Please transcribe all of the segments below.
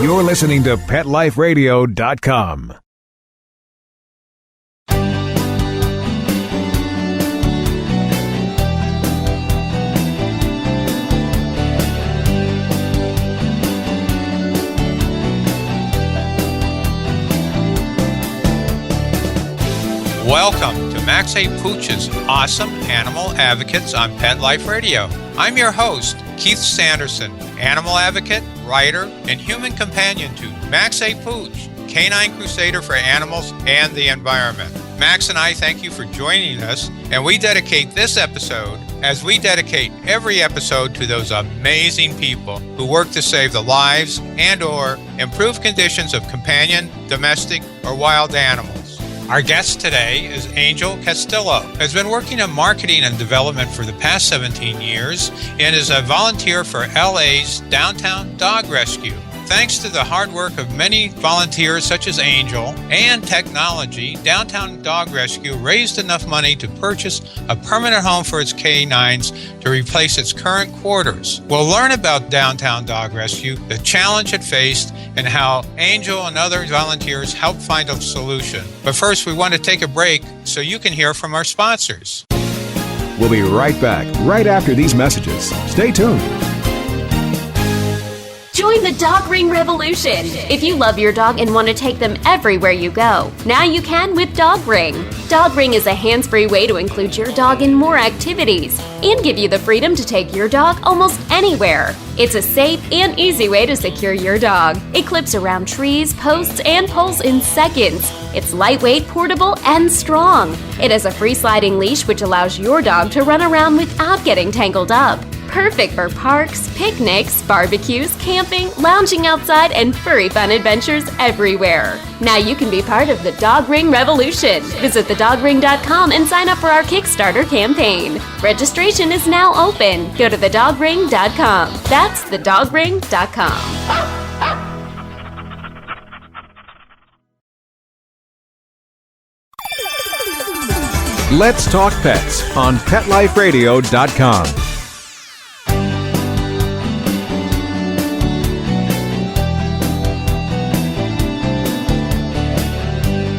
You're listening to PetLifeRadio.com. Welcome to Max A. Pooch's Awesome Animal Advocates on Pet Life Radio. I'm your host, Keith Sanderson, animal advocate, writer, and human companion to Max A. Pooch, canine crusader for animals and the environment. Max and I thank you for joining us, and we dedicate this episode, as we dedicate every episode, to those amazing people who work to save the lives and/or improve conditions of companion, domestic, or wild animals. Our guest today is Angel Castillo, who has been working in marketing and development for the past 17 years and is a volunteer for LA's Downtown Dog Rescue. Thanks to the hard work of many volunteers such as Angel and technology, Downtown Dog Rescue raised enough money to purchase a permanent home for its canines to replace its current quarters. We'll learn about Downtown Dog Rescue, the challenge it faced, and how Angel and other volunteers helped find a solution. But first, we want to take a break so you can hear from our sponsors. We'll be right back, right after these messages. Stay tuned. Join the Dog Ring Revolution. If you love your dog and want to take them everywhere you go, now you can with Dog Ring. Dog Ring is a hands-free way to include your dog in more activities and give you the freedom to take your dog almost anywhere. It's a safe and easy way to secure your dog. It clips around trees, posts, and poles in seconds. It's lightweight, portable, and strong. It has a free sliding leash which allows your dog to run around without getting tangled up. Perfect for parks, picnics, barbecues, camping, lounging outside, and furry fun adventures everywhere. Now you can be part of the Dog Ring Revolution. Visit thedogring.com and sign up for our Kickstarter campaign. Registration is now open. Go to thedogring.com. That's thedogring.com. Let's Talk Pets on PetLifeRadio.com.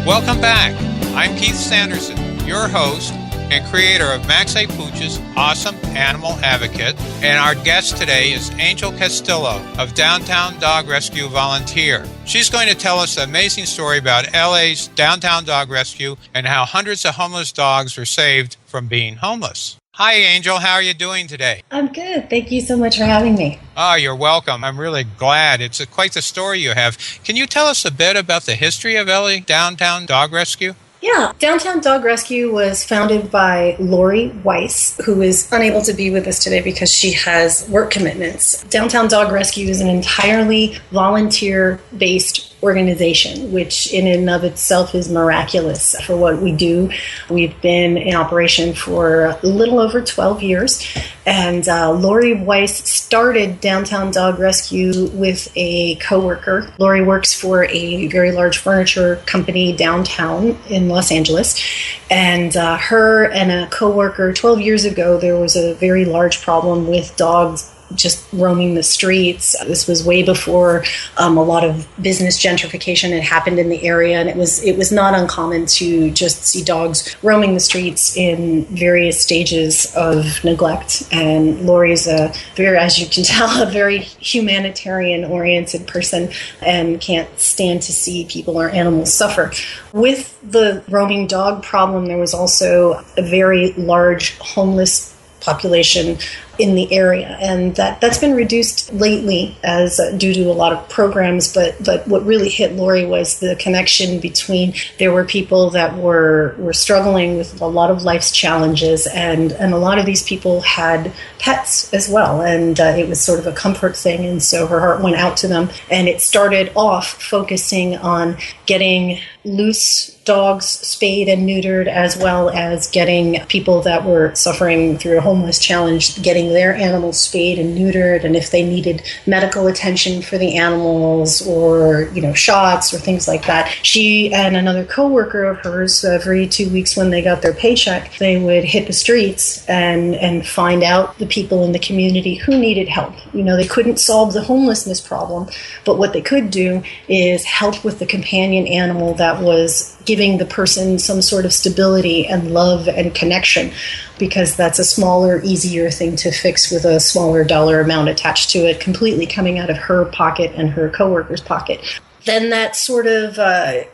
Welcome back. I'm Keith Sanderson, your host and creator of Max A. Pooch's Awesome Animal Advocate, and our guest today is Angel Castillo of Downtown Dog Rescue Volunteer. She's going to tell us an amazing story about LA's Downtown Dog Rescue and how hundreds of homeless dogs were saved from being homeless. Hi, Angel. How are you doing today? I'm good. Thank you so much for having me. Oh, you're welcome. I'm really glad. It's quite the story you have. Can you tell us a bit about the history of LA Downtown Dog Rescue? Yeah, Downtown Dog Rescue was founded by Lori Weiss, who is unable to be with us today because she has work commitments. Downtown Dog Rescue is an entirely volunteer-based organization, which in and of itself is miraculous for what we do. We've been in operation for a little over 12 years, and Lori Weiss started Downtown Dog Rescue with a coworker. Lori works for a very large furniture company downtown in Los Angeles, and her and a coworker 12 years ago, there was a very large problem with dogs just roaming the streets. This was way before a lot of business gentrification had happened in the area, and it was not uncommon to just see dogs roaming the streets in various stages of neglect. And Lori's as you can tell, a very humanitarian-oriented person and can't stand to see people or animals suffer. With the roaming dog problem, there was also a very large homeless population in the area, and that's been reduced lately as due to a lot of programs, but what really hit Lori was the connection between there were people that were struggling with a lot of life's challenges, and a lot of these people had pets as well, and it was sort of a comfort thing, and so her heart went out to them, and it started off focusing on getting loose dogs spayed and neutered, as well as getting people that were suffering through a homeless challenge, getting getting their animals spayed and neutered, and if they needed medical attention for the animals or, shots or things like that. She and another coworker of hers, every 2 weeks when they got their paycheck, they would hit the streets and find out the people in the community who needed help. They couldn't solve the homelessness problem, but what they could do is help with the companion animal that was giving the person some sort of stability and love and connection, because that's a smaller, easier thing to fix with a smaller dollar amount attached to it, completely coming out of her pocket and her coworker's pocket. Then that sort of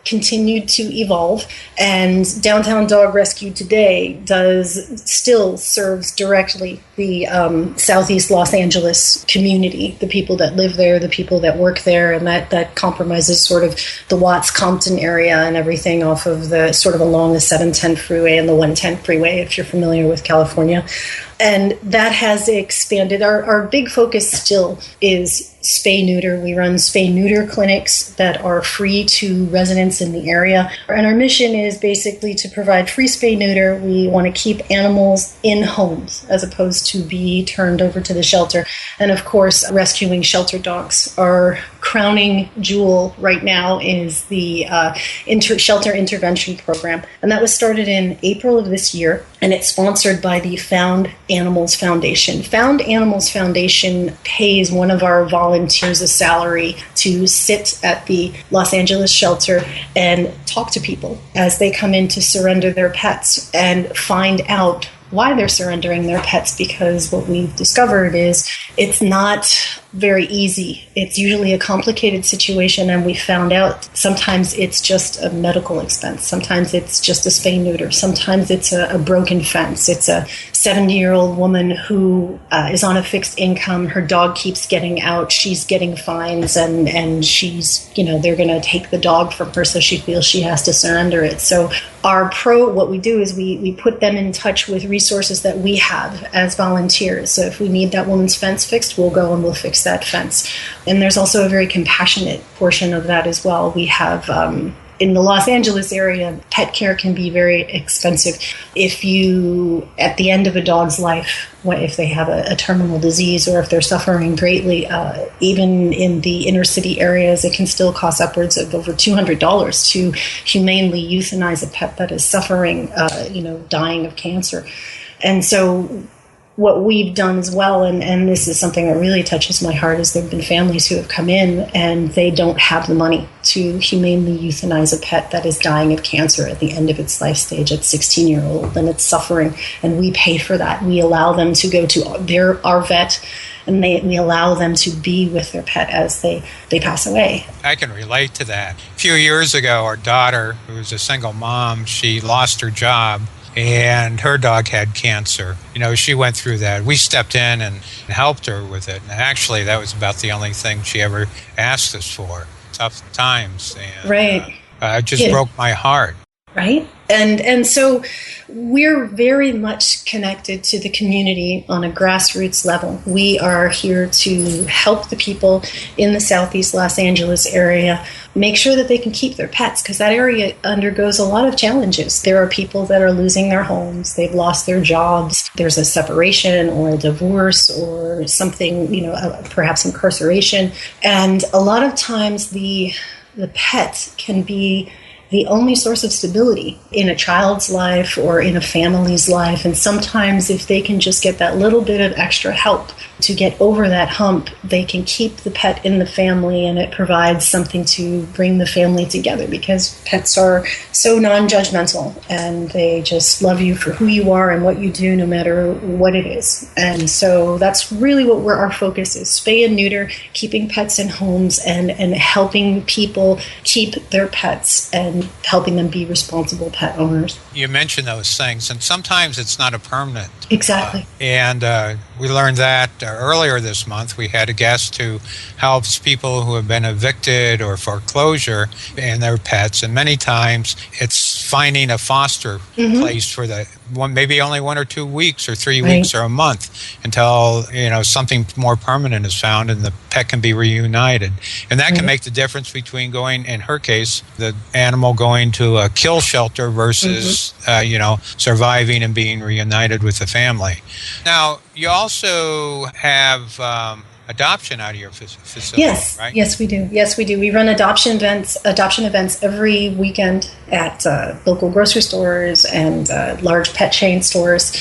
continued to evolve, and Downtown Dog Rescue today still serves directly the Southeast Los Angeles community, the people that live there, the people that work there, and that compromises sort of the Watts Compton area and everything off of the sort of along the 710 freeway and the 110 freeway, if you're familiar with California. And that has expanded. Our big focus still is spay-neuter. We run spay-neuter clinics that are free to residents in the area. And our mission is basically to provide free spay-neuter. We want to keep animals in homes as opposed to be turned over to the shelter. And of course, rescuing shelter dogs. Our crowning jewel right now is the shelter intervention program. And that was started in April of this year. And it's sponsored by the Found Animals Foundation. Found Animals Foundation pays one of our volunteers a salary to sit at the Los Angeles shelter and talk to people as they come in to surrender their pets and find out why they're surrendering their pets, because what we've discovered is it's not very easy. It's usually a complicated situation, and we found out sometimes it's just a medical expense. Sometimes it's just a spay-neuter. Sometimes it's a broken fence. It's a 70-year-old woman who is on a fixed income. Her dog keeps getting out. She's getting fines, and she's, they're going to take the dog from her, so she feels she has to surrender it. So what we do is we put them in touch with resources that we have as volunteers. So if we need that woman's fence fixed, we'll go and we'll fix that fence. And there's also a very compassionate portion of that as well. We have in the Los Angeles area, pet care can be very expensive. If you, at the end of a dog's life, if they have a terminal disease or if they're suffering greatly, even in the inner city areas, it can still cost upwards of over $200 to humanely euthanize a pet that is suffering, dying of cancer. And so what we've done as well, and this is something that really touches my heart, is there have been families who have come in and they don't have the money to humanely euthanize a pet that is dying of cancer at the end of its life stage at 16-year-old, and it's suffering, and we pay for that. We allow them to go to our vet, and we allow them to be with their pet as they pass away. I can relate to that. A few years ago, our daughter, who was a single mom, she lost her job, and her dog had cancer. She went through that. We stepped in and helped her with it. And actually, that was about the only thing she ever asked us for. Tough times. And, right. It just broke my heart. Right? And so we're very much connected to the community on a grassroots level. We are here to help the people in the Southeast Los Angeles area make sure that they can keep their pets, because that area undergoes a lot of challenges. There are people that are losing their homes. They've lost their jobs. There's a separation or a divorce or something, perhaps incarceration. And a lot of times the pet can be the only source of stability in a child's life or in a family's life. And sometimes if they can just get that little bit of extra help to get over that hump, they can keep the pet in the family, and it provides something to bring the family together, because pets are so non-judgmental and they just love you for who you are and what you do, no matter what it is. And so that's really what our focus is: spay and neuter, keeping pets in homes, and helping people keep their pets and helping them be responsible pet owners. You mentioned those things, and sometimes it's not a permanent. Exactly. We learned that earlier this month. We had a guest who helps people who have been evicted or foreclosure in their pets, and many times it's finding a foster place for the one, maybe only 1 or 2 weeks or 3 weeks or a month until, something more permanent is found and the pet can be reunited. And that can make the difference between going, in her case, the animal going to a kill shelter versus, surviving and being reunited with the family. Now, you also have adoption out of your facility, right? Yes, we do. We run adoption events every weekend at local grocery stores and large pet chain stores.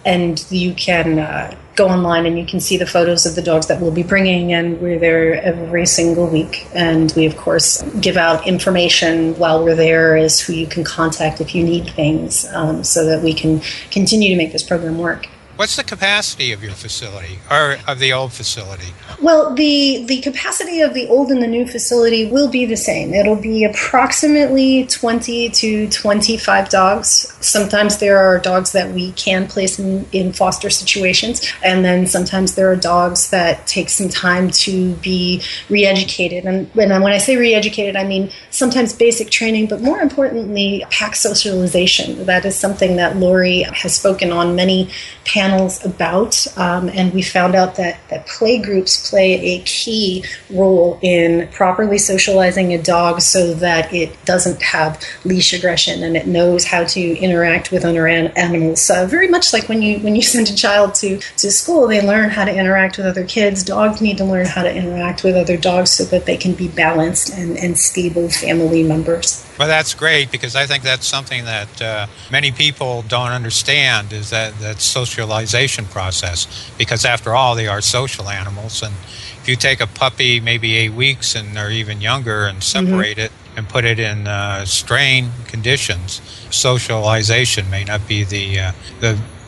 And you can go online and you can see the photos of the dogs that we'll be bringing, and we're there every single week. And we, of course, give out information while we're there as who you can contact if you need things, so that we can continue to make this program work. What's the capacity of your facility, or of the old facility? Well, the capacity of the old and the new facility will be the same. It'll be approximately 20 to 25 dogs. Sometimes there are dogs that we can place in foster situations, and then sometimes there are dogs that take some time to be re-educated. And when I say re-educated, I mean sometimes basic training, but more importantly, pack socialization. That is something that Lori has spoken on many panels about, and we found out that play groups play a key role in properly socializing a dog so that it doesn't have leash aggression and it knows how to interact with other animals. Very much like when you send a child to school, they learn how to interact with other kids. Dogs need to learn how to interact with other dogs so that they can be balanced and stable family members. Well, that's great, because I think that's something that many people don't understand, is that socialization process, because after all, they are social animals. And if you take a puppy maybe 8 weeks or even younger and separate it and put it in strain conditions, socialization may not be the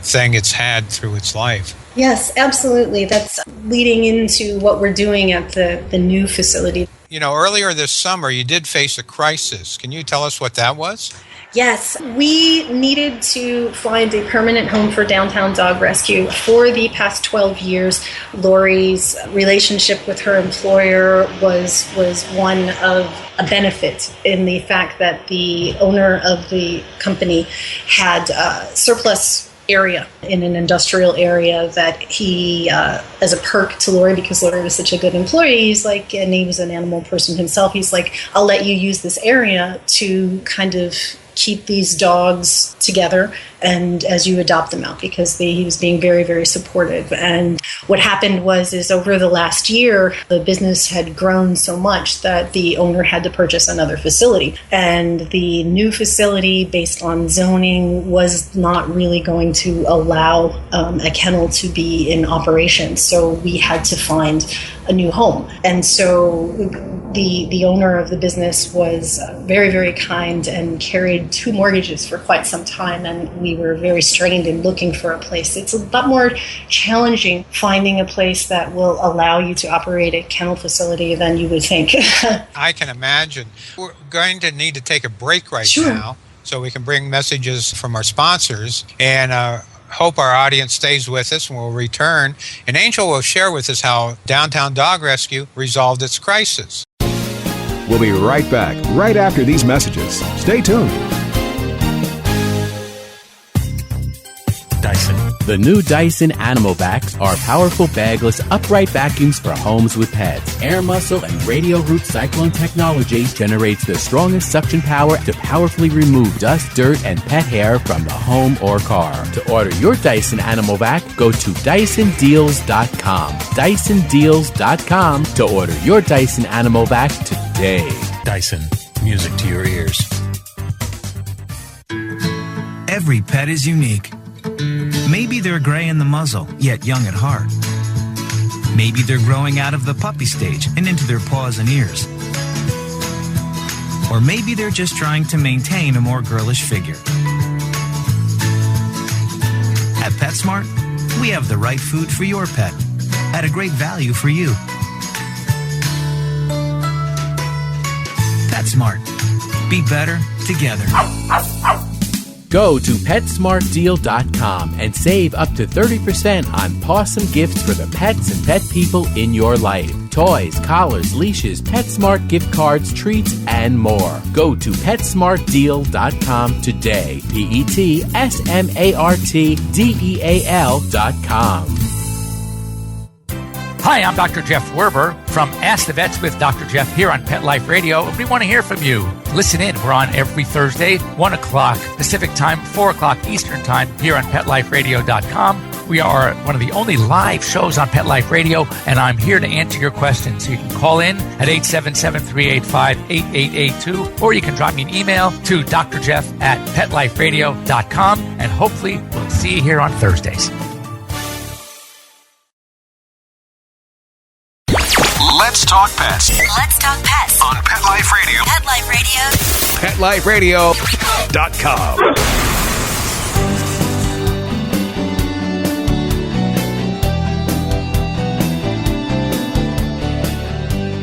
thing it's had through its life. Yes, absolutely. That's leading into what we're doing at the new facility. Earlier this summer, you did face a crisis. Can you tell us what that was? Yes, we needed to find a permanent home for Downtown Dog Rescue. For the past 12 years, Lori's relationship with her employer was one of a benefit, in the fact that the owner of the company had surplus area in an industrial area that he, as a perk to Lori, because Lori was such a good employee, he's like, and he was an animal person himself, he's like, I'll let you use this area to kind of keep these dogs together and as you adopt them out, because he was being very, very supportive. And what happened is over the last year, the business had grown so much that the owner had to purchase another facility. And the new facility, based on zoning, was not really going to allow a kennel to be in operation. So we had to find a new home. And so the owner of the business was very, very kind and carried 2 mortgages for quite some time, and we were very strained in looking for a place. It's a lot more challenging finding a place that will allow you to operate a kennel facility than you would think. I can imagine. We're going to need to take a break right now so we can bring messages from our sponsors, and hope our audience stays with us, and we'll return. And Angel will share with us how Downtown Dog Rescue resolved its crisis. We'll be right back, right after these messages. Stay tuned. Dyson. The new Dyson Animal Vacs are powerful bagless upright vacuums for homes with pets. Air muscle and radio root cyclone technology generates the strongest suction power to powerfully remove dust, dirt, and pet hair from the home or car. To order your Dyson Animal Vac, go to DysonDeals.com. DysonDeals.com to order your Dyson Animal Vac today. Dyson. Music to your ears. Every pet is unique. Maybe they're gray in the muzzle, yet young at heart. Maybe they're growing out of the puppy stage and into their paws and ears. Or maybe they're just trying to maintain a more girlish figure. At PetSmart, we have the right food for your pet at a great value for you. PetSmart. Be better together. Go to PetSmartDeal.com and save up to 30% on awesome gifts for the pets and pet people in your life. toys, collars, leashes, PetSmart gift cards, treats, and more. Go to PetSmartDeal.com today. PetSmartDeal.com. Hi, I'm Dr. Jeff Werber from Ask the Vets with Dr. Jeff here on Pet Life Radio. We want to hear from you. Listen in. We're on every Thursday, 1 o'clock Pacific Time, 4 o'clock Eastern Time here on PetLifeRadio.com. We are one of the only live shows on Pet Life Radio, and I'm here to answer your questions. You can call in at 877-385-8882, or you can drop me an email to drjeff@PetLifeRadio.com, and hopefully we'll see you here on Thursdays. Let's talk pets Let's talk pets on Pet Life Radio. Pet Life Radio. PetLifeRadio.com.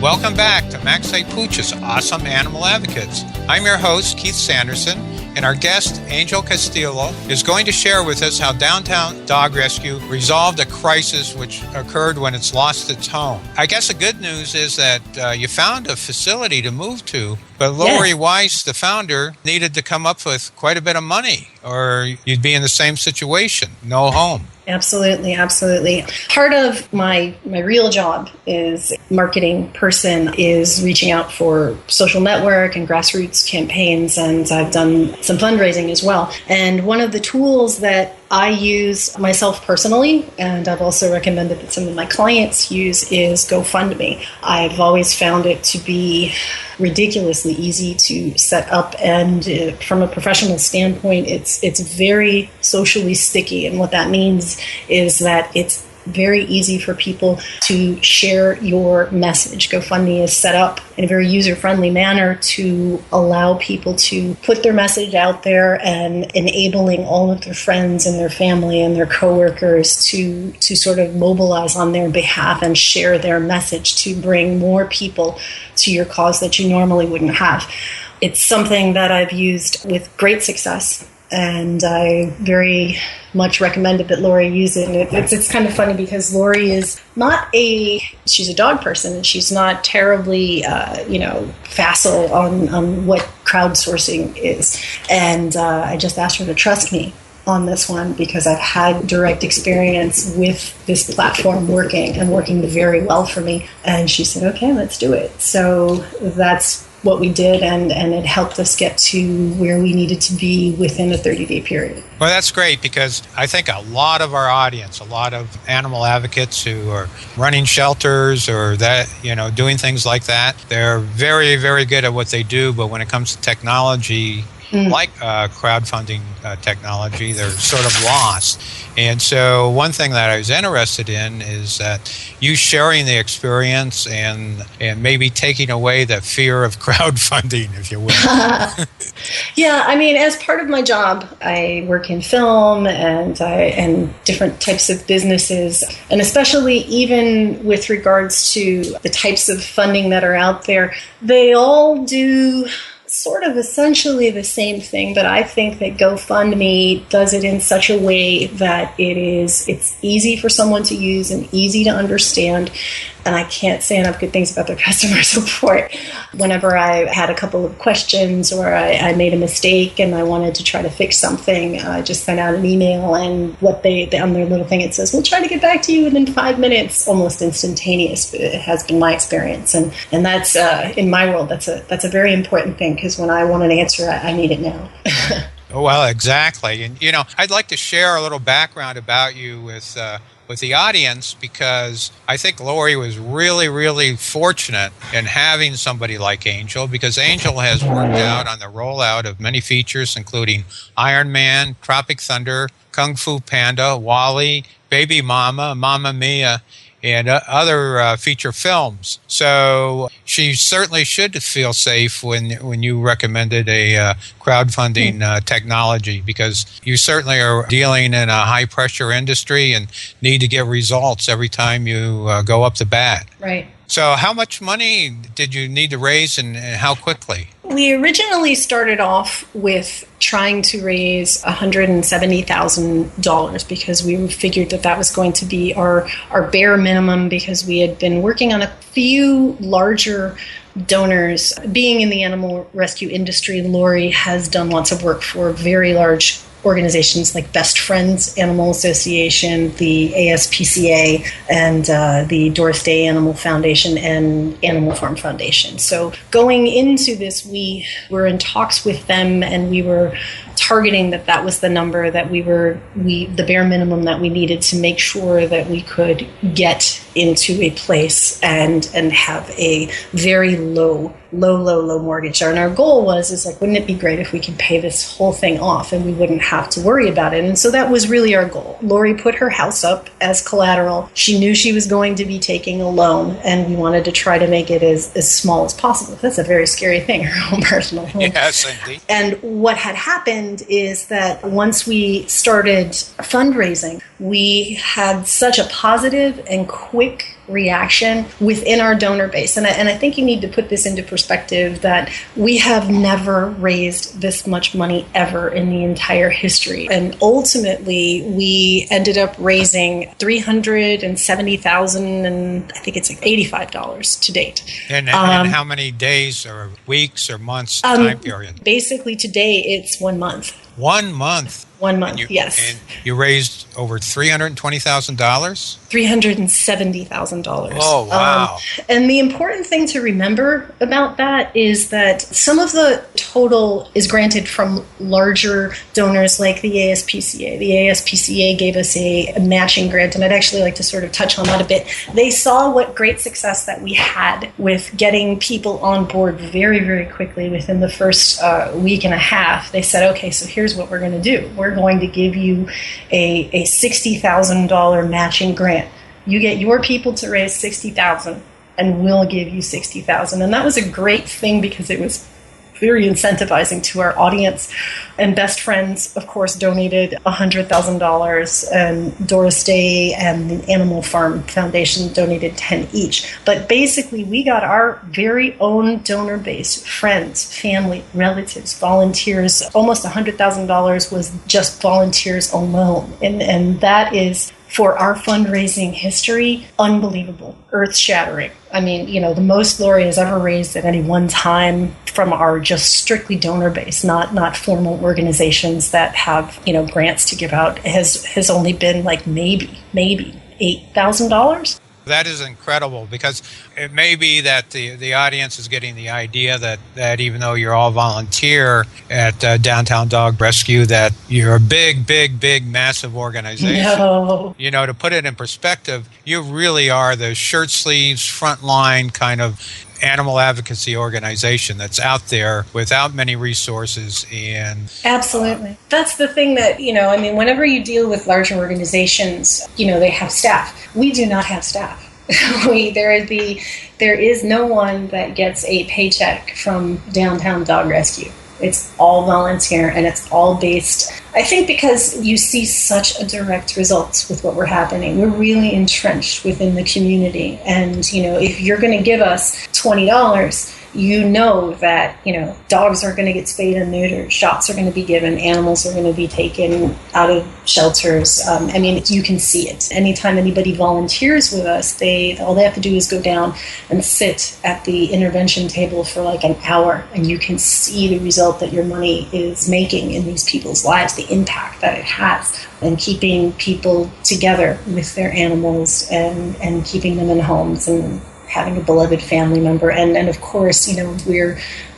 Welcome back to Max A. Pooch's Awesome Animal Advocates. I'm your host, Keith Sanderson, and our guest, Angel Castillo, is going to share with us how Downtown Dog Rescue resolved a crisis which occurred when it's lost its home. I guess the good news is that you found a facility to move to, but Lori Weiss, the founder, needed to come up with quite a bit of money, or you'd be in the same situation, no home. Absolutely, absolutely. Part of my real job is marketing person is reaching out for social network and grassroots campaigns, and I've done some fundraising as well. And one of the tools that I use myself personally, and I've also recommended that some of my clients use, is GoFundMe. I've always found it to be ridiculously easy to set up, and from a professional standpoint, it's very socially sticky. And what that means is that it's very easy for people to share your message. GoFundMe is set up in a very user-friendly manner to allow people to put their message out there, and enabling all of their friends and their family and their coworkers to sort of mobilize on their behalf and share their message to bring more people to your cause that you normally wouldn't have. It's something that I've used with great success, and I very much recommended that Lori use it. And it's kind of funny because Lori is she's a dog person, and she's not terribly, facile on what crowdsourcing is. And I just asked her to trust me on this one because I've had direct experience with this platform working very well for me. And she said, okay, let's do it. So that's what we did, and it helped us get to where we needed to be within a 30-day period. Well, that's great, because I think a lot of our audience, a lot of animal advocates who are running shelters or that, doing things like that, they're very, very good at what they do, but when it comes to technology, like crowdfunding technology, they're sort of lost. And so one thing that I was interested in is that you sharing the experience and maybe taking away the fear of crowdfunding, if you will. Yeah, I mean, as part of my job, I work in film and different types of businesses, and especially even with regards to the types of funding that are out there, they all do sort of essentially the same thing, but I think that GoFundMe does it in such a way that it's easy for someone to use and easy to understand. And I can't say enough good things about their customer support. Whenever I had a couple of questions or I made a mistake and I wanted to try to fix something, I just sent out an email, and on their little thing it says, we'll try to get back to you within 5 minutes, almost instantaneous. It has been my experience. And that's, in my world, that's a very important thing, because when I want an answer, I need it now. Well, exactly. And, I'd like to share a little background about you with the audience, because I think Lori was really, really fortunate in having somebody like Angel, because Angel has worked out on the rollout of many features, including Iron Man, Tropic Thunder, Kung Fu Panda, WALL-E, Baby Mama, Mamma Mia, and other feature films. So she certainly should feel safe when you recommended a crowdfunding technology, because you certainly are dealing in a high-pressure industry and need to get results every time you go up the bat. Right. So how much money did you need to raise, and how quickly? We originally started off with trying to raise $170,000 because we figured that was going to be our bare minimum, because we had been working on a few larger donors. Being in the animal rescue industry, Lori has done lots of work for very large organizations like Best Friends Animal Association, the ASPCA, and the Doris Day Animal Foundation and Animal Farm Foundation. So going into this, we were in talks with them, and we were targeting that was the number that the bare minimum that we needed to make sure that we could get into a place and have a very low mortgage. And our goal was wouldn't it be great if we could pay this whole thing off and we wouldn't have to worry about it? And so that was really our goal. Lori put her house up as collateral. She knew she was going to be taking a loan, and we wanted to try to make it as small as possible. That's a very scary thing, her own personal home. Yes, indeed. And what had happened is that once we started fundraising, we had such a positive and quick reaction within our donor base. And I think you need to put this into perspective, that we have never raised this much money ever in the entire history. And ultimately, we ended up raising $370,000 and I think it's $85 to date. And how many days or weeks or months time period? Basically today it's 1 month. 1 month. 1 month, yes. And you raised over $320,000? $370,000. Oh, wow. And the important thing to remember about that is that some of the total is granted from larger donors like the ASPCA. The ASPCA gave us a matching grant, and I'd actually like to sort of touch on that a bit. They saw what great success that we had with getting people on board very, very quickly within the first week and a half. They said, okay, so here's what we're going to do. We're going to give you a $60,000 matching grant. You get your people to raise $60,000, and we'll give you $60,000. And that was a great thing because it was very incentivizing to our audience. And Best Friends, of course, donated $100,000, and Doris Day and the Animal Farm Foundation donated $10,000 each. But basically, we got our very own donor base, friends, family, relatives, volunteers. Almost $100,000 was just volunteers alone. And that is, for our fundraising history, unbelievable, earth-shattering. I mean, the most Lori has ever raised at any one time from our just strictly donor base, not formal organizations that have, grants to give out, has only been like maybe $8,000. That is incredible, because it may be that the audience is getting the idea that even though you're all volunteer at Downtown Dog Rescue, that you're a big, massive organization. No. To put it in perspective, you really are the shirt sleeves, frontline kind of animal advocacy organization that's out there without many resources. And absolutely. That's the thing that, whenever you deal with larger organizations, they have staff. We do not have staff. There is no one that gets a paycheck from Downtown Dog Rescue. It's all volunteer, and it's all based, I think, because you see such a direct results with what we're happening. We're really entrenched within the community. And, if you're going to give us $20, that, dogs are going to get spayed and neutered, shots are going to be given, animals are going to be taken out of shelters. You can see it. Anytime anybody volunteers with us, all they have to do is go down and sit at the intervention table for like an hour, and you can see the result that your money is making in these people's lives, the impact that it has, and keeping people together with their animals and keeping them in homes and having a beloved family member. And of course, I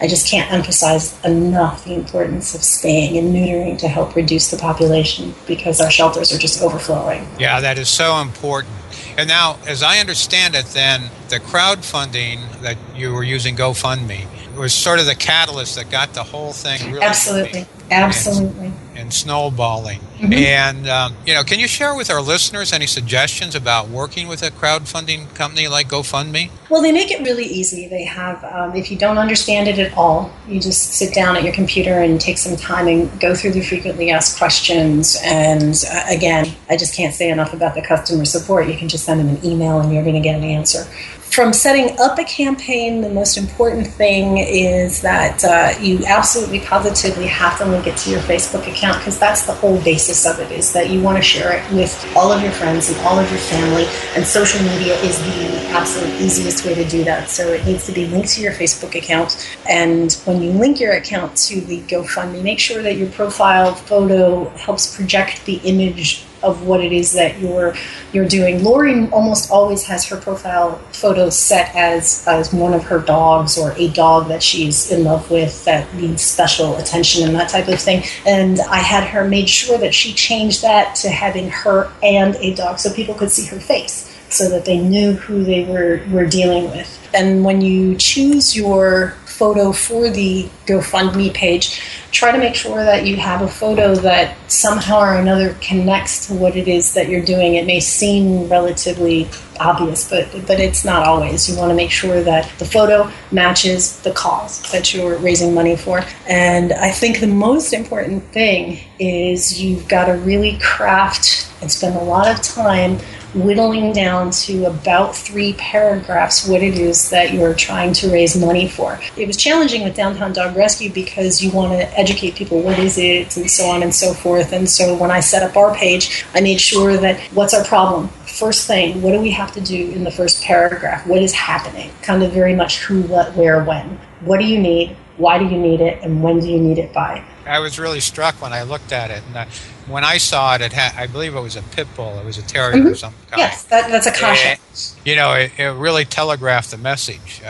just can't emphasize enough the importance of spaying and neutering to help reduce the population, because our shelters are just overflowing. Yeah, that is so important. And now, as I understand it, then the crowdfunding that you were using, GoFundMe, was sort of the catalyst that got the whole thing really absolutely and snowballing. Mm-hmm. And can you share with our listeners any suggestions about working with a crowdfunding company like GoFundMe? Well, they make it really easy. They have, if you don't understand it at all, you just sit down at your computer and take some time and go through the frequently asked questions. And again, I just can't say enough about the customer support. You can just send them an email and you're going to get an answer. From setting up a campaign, the most important thing is that you absolutely positively have to link it to your Facebook account, because that's the whole basis of it, is that you want to share it with all of your friends and all of your family, and social media is the absolute easiest way to do that. So it needs to be linked to your Facebook account, and when you link your account to the GoFundMe, make sure that your profile photo helps project the image of what it is that you're doing. Lori almost always has her profile photo set as one of her dogs, or a dog that she's in love with that needs special attention and that type of thing. And I had her made sure that she changed that to having her and a dog, so people could see her face, so that they knew who they were dealing with. And when you choose your photo for the GoFundMe page, try to make sure that you have a photo that somehow or another connects to what it is that you're doing. It may seem relatively obvious, but it's not always. You want to make sure that the photo matches the cause that you're raising money for. And I think the most important thing is you've got to really craft and spend a lot of time whittling down to about 3 paragraphs what it is that you're trying to raise money for. It was challenging with Downtown Dog Rescue because you want to educate people, what is it, and so on and so forth. And so when I set up our page, I made sure that what's our problem? First thing, what do we have to do in the first paragraph? What is happening? Kind of very much who, what, where, when. What do you need? Why do you need it? And when do you need it by? I was really struck when I looked at it. And when I saw it, I believe it was a pit bull. It was a terrier or something. Yes, that's a caution. It really telegraphed the message.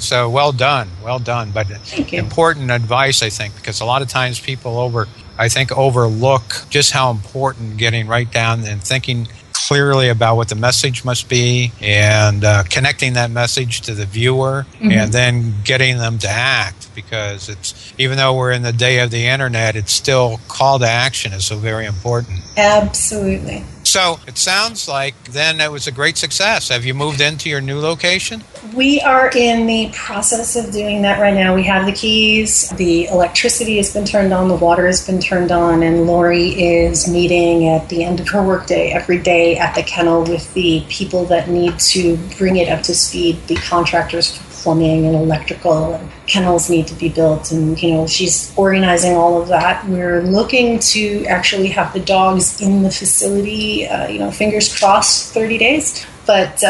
So well done. But important advice, I think, because a lot of times people overlook just how important getting right down and thinking clearly about what the message must be, and connecting that message to the viewer, and then getting them to act, because it's, even though we're in the day of the internet, it's still call to action is so very important. Absolutely. So it sounds like then it was a great success. Have you moved into your new location? We are in the process of doing that right now. We have the keys, the electricity has been turned on, the water has been turned on, and Lori is meeting at the end of her workday every day at the kennel with the people that need to bring it up to speed, the contractors for plumbing and electrical, and kennels need to be built, and she's organizing all of that. We're looking to actually have the dogs in the facility, fingers crossed, 30 days. But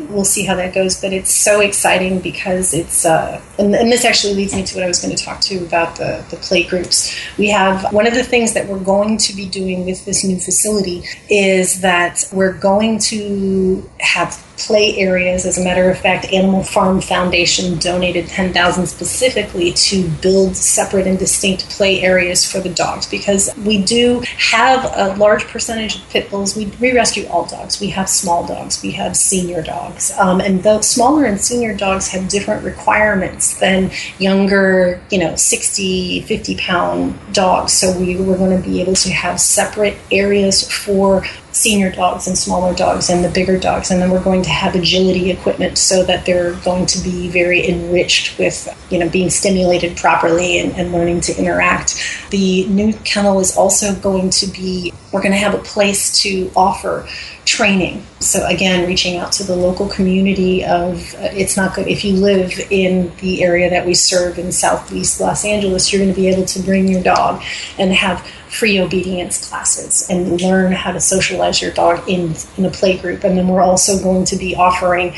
we'll see how that goes. But it's so exciting because it's, and this actually leads me to what I was going to talk to you about the play groups. We have, one of the things that we're going to be doing with this new facility is that we're going to have play areas. As a matter of fact, Animal Farm Foundation donated $10,000 specifically to build separate and distinct play areas for the dogs, because we do have a large percentage of pit bulls. We rescue all dogs. We have small dogs. We have senior dogs. And those smaller and senior dogs have different requirements than younger, 60, 50-pound dogs. So we're going to be able to have separate areas for senior dogs and smaller dogs and the bigger dogs, and then we're going to have agility equipment so that they're going to be very enriched with being stimulated properly and learning to interact. The new kennel is also going to be, we're going to have a place to offer training. So again, reaching out to the local community of, it's not good if you live in the area that we serve in Southeast Los Angeles, you're going to be able to bring your dog and have free obedience classes and learn how to socialize your dog in a play group. And then we're also going to be offering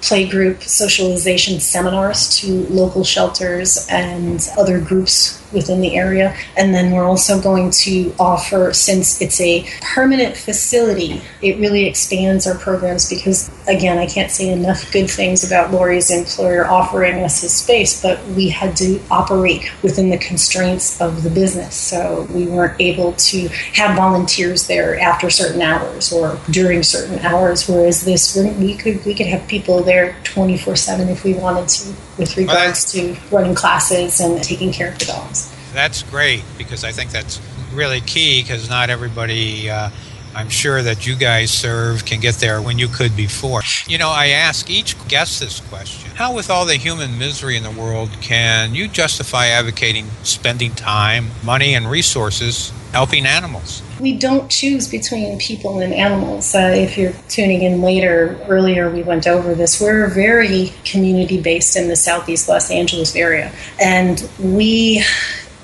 play group socialization seminars to local shelters and other groups within the area. And then we're also going to offer, since it's a permanent facility, it really expands our programs because, again, I can't say enough good things about Lori's employer offering us his space, but we had to operate within the constraints of the business. So we weren't able to have volunteers there after certain hours or during certain hours, whereas this, we could have people there 24/7 if we wanted to, with regards to running classes and taking care of the dogs. That's great, because I think that's really key, because not everybody, I'm sure that you guys serve, can get there when you could before. I ask each guest this question. How, with all the human misery in the world, can you justify advocating spending time, money, and resources helping animals. We don't choose between people and animals. If you're tuning in earlier we went over this. We're very community-based in the Southeast Los Angeles area, and we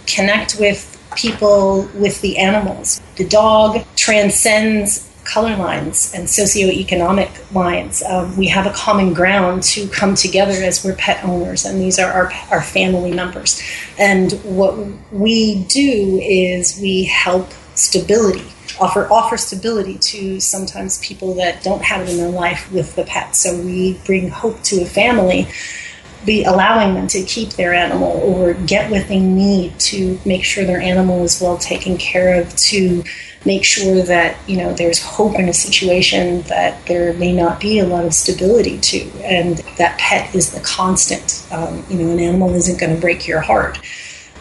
connect with people with the animals. The dog transcends color lines and socioeconomic lines. We have a common ground to come together as we're pet owners, and these are our family members. And what we do is we help stability, offer stability to sometimes people that don't have it in their life with the pet. So we bring hope to a family, be allowing them to keep their animal or get what they need to make sure their animal is well taken care of, to make sure that, there's hope in a situation that there may not be a lot of stability to, and that pet is the constant. An animal isn't going to break your heart.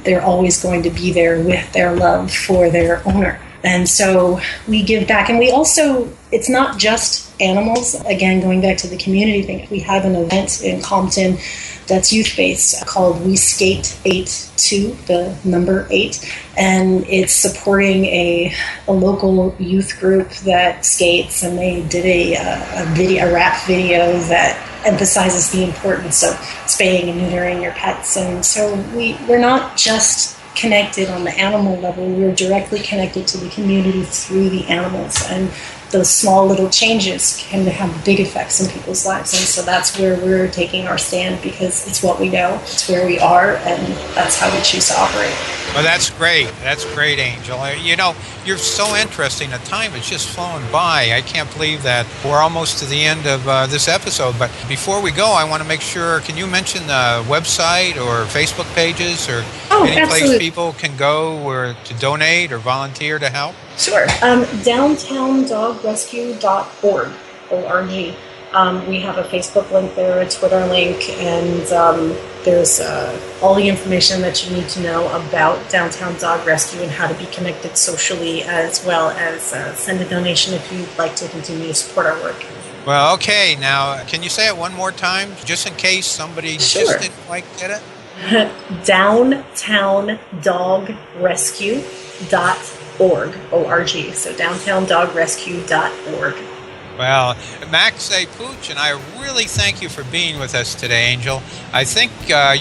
They're always going to be there with their love for their owner. And so we give back. And we also, it's not just animals. Again, going back to the community thing, we have an event in Compton that's youth-based called We Skate 8-2, the number 8. And it's supporting a local youth group that skates. And they did a rap video that emphasizes the importance of spaying and neutering your pets. And so we're not just connected on the animal level, we're directly connected to the community through the animals, and those small little changes can have big effects in people's lives. And so that's where we're taking our stand, because it's what we know, it's where we are, and that's how we choose to operate. Well, that's great, Angel. You're so interesting. The time is just flown by. I can't believe that we're almost to the end of this episode. But before we go, I want to make sure, can you mention the website or Facebook pages or any place people can go or to donate or volunteer to help? Sure. DowntownDogRescue.org, O-R-G. We have a Facebook link there, a Twitter link, and there's all the information that you need to know about Downtown Dog Rescue and how to be connected socially, as well as send a donation if you'd like to continue to support our work. Well, okay. Now, can you say it one more time, just in case somebody just didn't quite get it? DowntownDogRescue.org, O-R-G. So DowntownDogRescue.org. Well, Max A. Pooch and I really thank you for being with us today, Angel. I think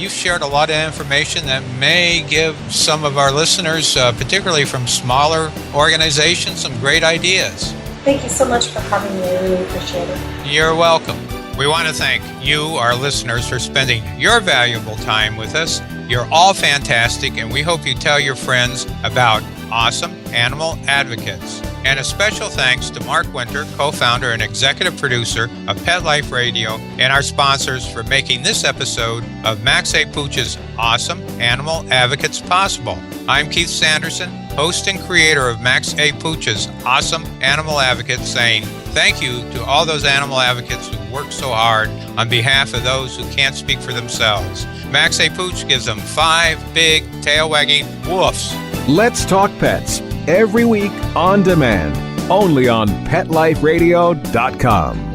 you've shared a lot of information that may give some of our listeners, particularly from smaller organizations, some great ideas. Thank you so much for having me. I really appreciate it. You're welcome. We want to thank you, our listeners, for spending your valuable time with us. You're all fantastic, and we hope you tell your friends about awesome animal advocates. And a special thanks to Mark Winter, co-founder and executive producer of Pet Life Radio, and our sponsors for making this episode of Max A. Pooch's Awesome Animal Advocates possible. I'm Keith Sanderson, host and creator of Max A. Pooch's Awesome Animal Advocates, saying thank you to all those animal advocates who work so hard on behalf of those who can't speak for themselves. Max A. Pooch gives them 5 big tail-wagging woofs. Let's Talk Pets, every week on demand, only on PetLifeRadio.com.